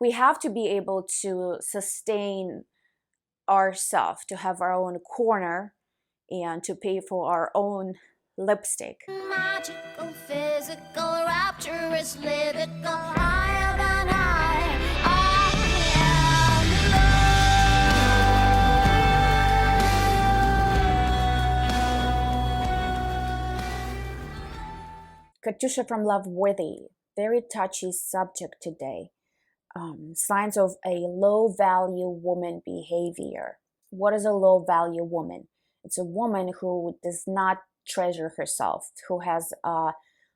we have to be able to sustain ourselves, to have our own corner, and to pay for our own lipstick. Magical, physical, rapturous, lyrical, higher than high. Katyusha from Loveworthy, very touchy subject today. Signs of a low value woman behavior. What is a low value woman? It's a woman who does not treasure herself, who has a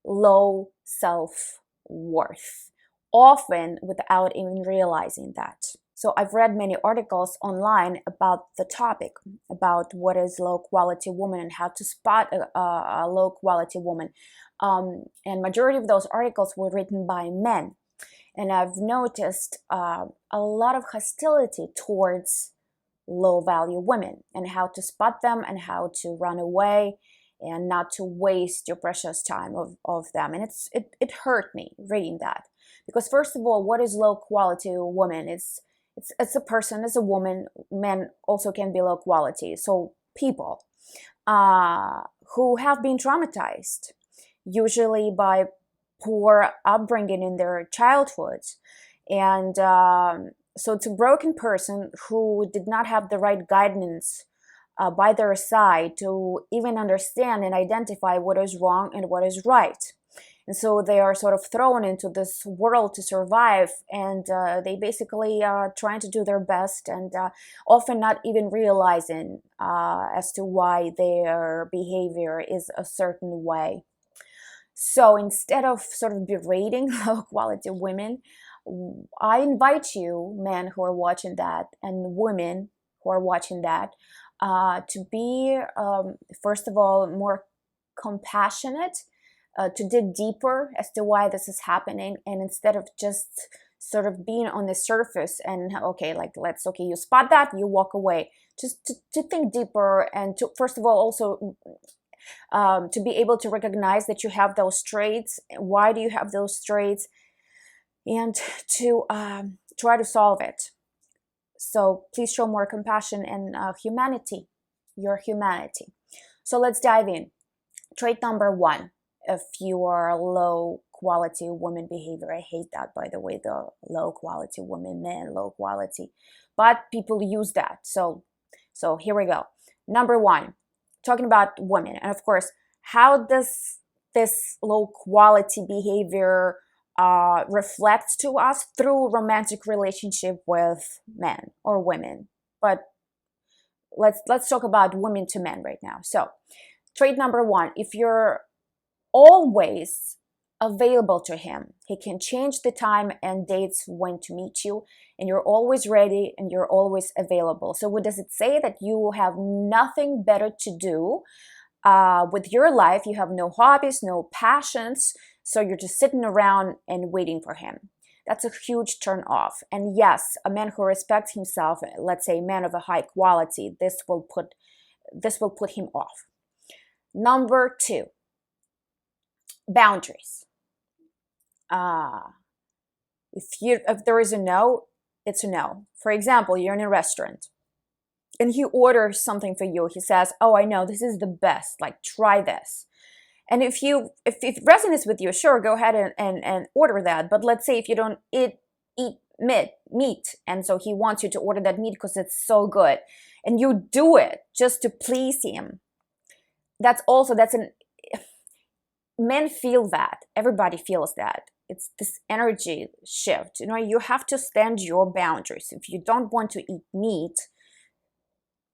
low self worth, often without even realizing that. So I've read many articles online about the topic, about what is low quality woman and how to spot a low quality woman. And majority of those articles were written by men. And I've noticed a lot of hostility towards low value women and how to spot them and how to run away and not to waste your precious time of them. And it hurt me reading that, because first of all, what is low quality woman? It's a person, it's a woman. Men also can be low quality. So people who have been traumatized, usually by poor upbringing in their childhood. And so it's a broken person who did not have the right guidance by their side to even understand and identify what is wrong and what is right. And so they are sort of thrown into this world to survive, and they basically are trying to do their best, and often not even realizing as to why their behavior is a certain way. So instead of sort of berating low quality women, I invite you, men who are watching that, and women who are watching that, to be, first of all, more compassionate, to dig deeper as to why this is happening. And instead of just sort of being on the surface and, okay, like, okay, you spot that, you walk away. Just to think deeper, and to, first of all, also to be able to recognize that you have those traits. Why do you have those traits? And to try to solve it. So please show more compassion and humanity, your humanity. So let's dive in. Trait number 1, if you are a low quality woman behavior. I hate that, by the way, the low quality woman, men, low quality. But people use that. So here we go. Number 1, talking about women. And of course, how does this low quality behavior reflects to us? Through romantic relationship with men or women. But let's talk about women to men right now. So trait number 1, if you're always available to him, he can change the time and dates when to meet you, and you're always ready and you're always available. So what does it say? That you have nothing better to do with your life. You have no hobbies, no passions, so you're just sitting around and waiting for him. That's a huge turn off. And yes, a man who respects himself, let's say a man of a high quality, this will put him off. Number 2, boundaries. If there is a no, it's a no. For example, you're in a restaurant and he orders something for you. He says, "Oh, I know, this is the best, like, try this." And if it resonates with you, sure, go ahead and order that. But let's say if you don't eat meat, and so he wants you to order that meat because it's so good, and you do it just to please him, that's an men feel that. Everybody feels that. It's this energy shift. You know, you have to stand your boundaries. If you don't want to eat meat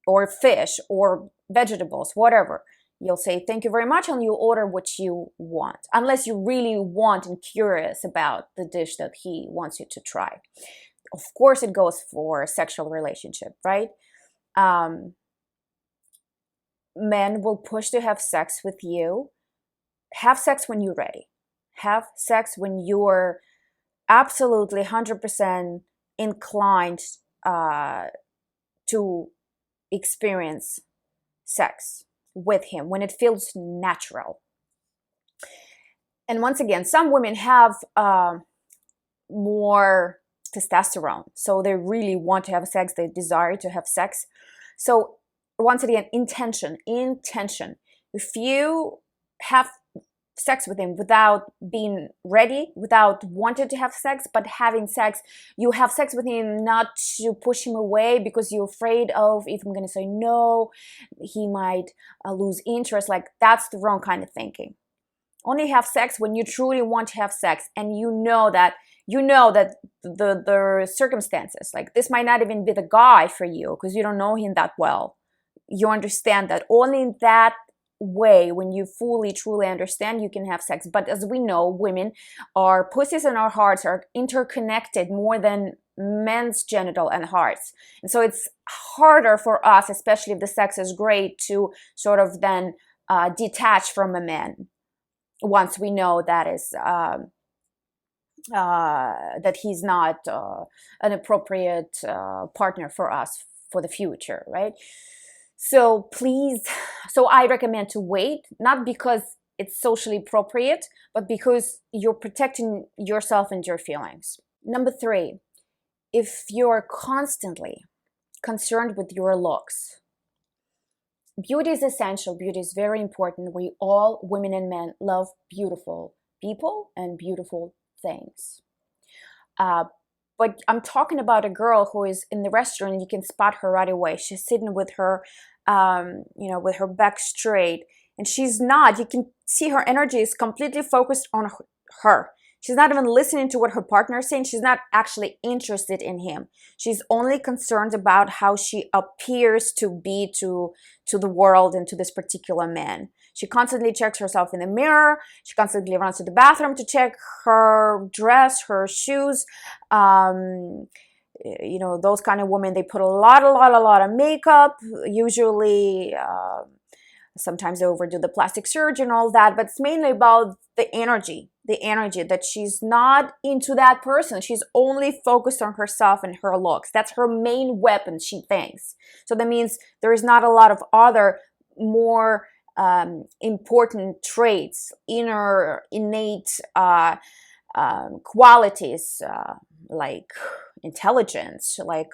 or fish or vegetables, whatever, you'll say thank you very much, and you'll order what you want, unless you really want and curious about the dish that he wants you to try. Of course, it goes for a sexual relationship, right? Men will push to have sex with you. Have sex when you're ready. Have sex when you're absolutely 100% inclined to experience sex with him, when it feels natural. And once again, some women have more testosterone. So they really want to have sex, they desire to have sex. So once again, intention. If you have sex with him without being ready, without wanting to have sex, but having sex, you have sex with him not to push him away because you're afraid of, if I'm going to say no, he might lose interest. Like, that's the wrong kind of thinking. Only have sex when you truly want to have sex, and you know that the circumstances, like, this might not even be the guy for you because you don't know him that well. You understand that only in that way, when you fully truly understand, you can have sex. But as we know, women, our pussies and our hearts are interconnected more than men's genital and hearts, and so it's harder for us, especially if the sex is great, to sort of then detach from a man once we know that is that he's not an appropriate partner for us for the future, right? So please, so I recommend to wait, not because it's socially appropriate, but because you're protecting yourself and your feelings. Number 3, if you're constantly concerned with your looks, beauty is essential. Beauty is very important. We all, women and men, love beautiful people and beautiful things. But I'm talking about a girl who is in the restaurant and you can spot her right away. She's sitting with her, with her back straight, and she's not. You can see her energy is completely focused on her. She's not even listening to what her partner is saying. She's not actually interested in him. She's only concerned about how she appears to be to the world and to this particular man. She constantly checks herself in the mirror. She constantly runs to the bathroom to check her dress, her shoes. Those kind of women, they put a lot of makeup. Usually, sometimes they overdo the plastic surgery and all that, but it's mainly about the energy that she's not into that person. She's only focused on herself and her looks. That's her main weapon, she thinks. So that means there is not a lot of other more important traits, innate qualities, like intelligence, like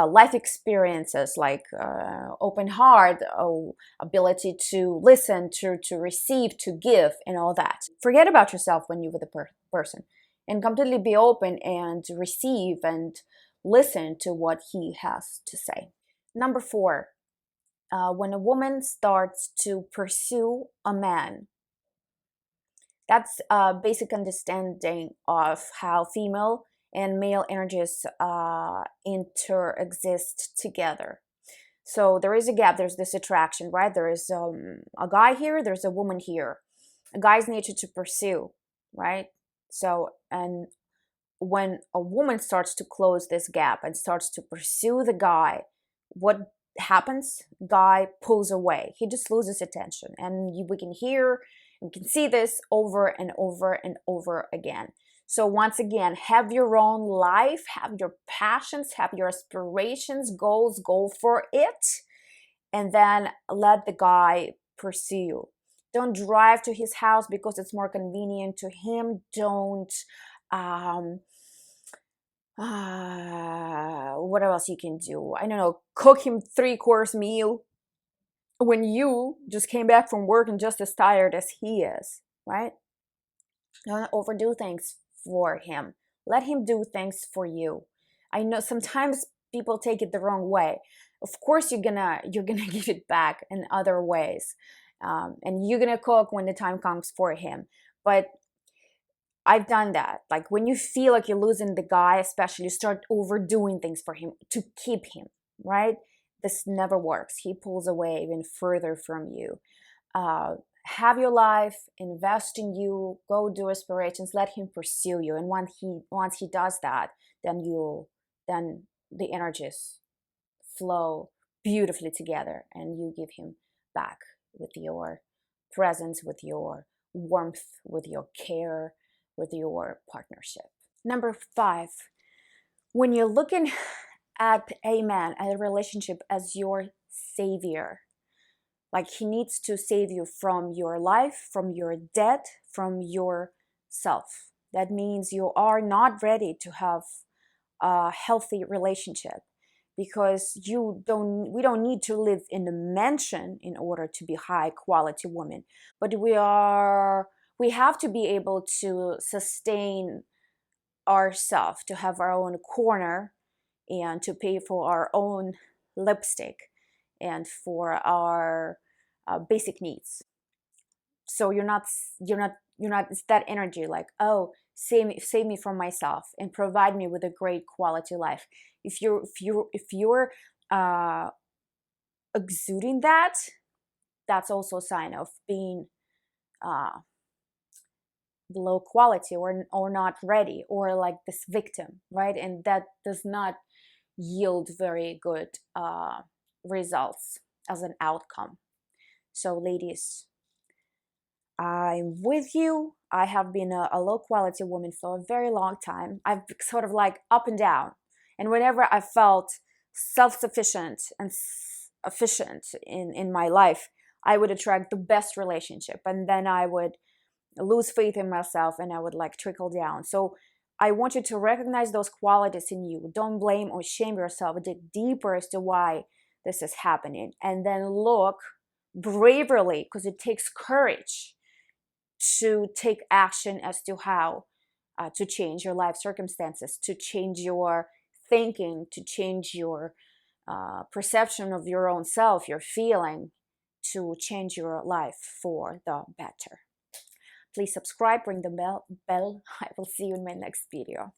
life experiences, like open heart, ability to listen, to receive, to give, and all that. Forget about yourself when you're with a person, and completely be open and receive and listen to what he has to say. Number 4, when a woman starts to pursue a man, that's a basic understanding of how female and male energies interexist together. So there is a gap, there's this attraction, right? There is a guy here, there's a woman here. A guy's nature to pursue, right? So, and when a woman starts to close this gap and starts to pursue the guy, what happens? Guy pulls away. He just loses attention. And we can hear, we can see this over and over and over again. So once again, have your own life, have your passions, have your aspirations, goals, go for it, and then let the guy pursue you. Don't drive to his house because it's more convenient to him. Don't, what else you can do? I don't know, cook him 3-course meal when you just came back from work and just as tired as he is, right? Don't overdo things for him. Let him do things for you. I know sometimes people take it the wrong way. Of course, you're gonna give it back in other ways, and you're gonna cook when the time comes for him. But I've done that. Like when you feel like you're losing the guy, especially, you start overdoing things for him to keep him, right? This never works. He pulls away even further from you. Have your life, invest in you, go do aspirations, let him pursue you. And once he does that, then the energies flow beautifully together, and you give him back with your presence, with your warmth, with your care, with your partnership. Number 5, when you're looking at a man, at a relationship as your savior, like he needs to save you from your life, from your debt, from yourself. That means you are not ready to have a healthy relationship, because we don't need to live in a mansion in order to be high quality women, but we have to be able to sustain ourselves, to have our own corner, and to pay for our own lipstick and for our basic needs. So it's that energy like, oh, save me from myself and provide me with a great quality life. If you're uh, exuding that, that's also a sign of being uh, low quality, or not ready, or like this victim, right? And that does not yield very good results as an outcome. So ladies, I'm with you. I have been a low quality woman for a very long time. I've sort of like up and down. And whenever I felt self-sufficient and efficient in my life, I would attract the best relationship. And then I would lose faith in myself and I would like trickle down. So I want you to recognize those qualities in you. Don't blame or shame yourself. Dig deeper as to why this is happening. And then look bravely, because it takes courage to take action as to how to change your life circumstances, to change your thinking, to change your perception of your own self, your feeling, to change your life for the better. Please subscribe, ring the bell. I will see you in my next video.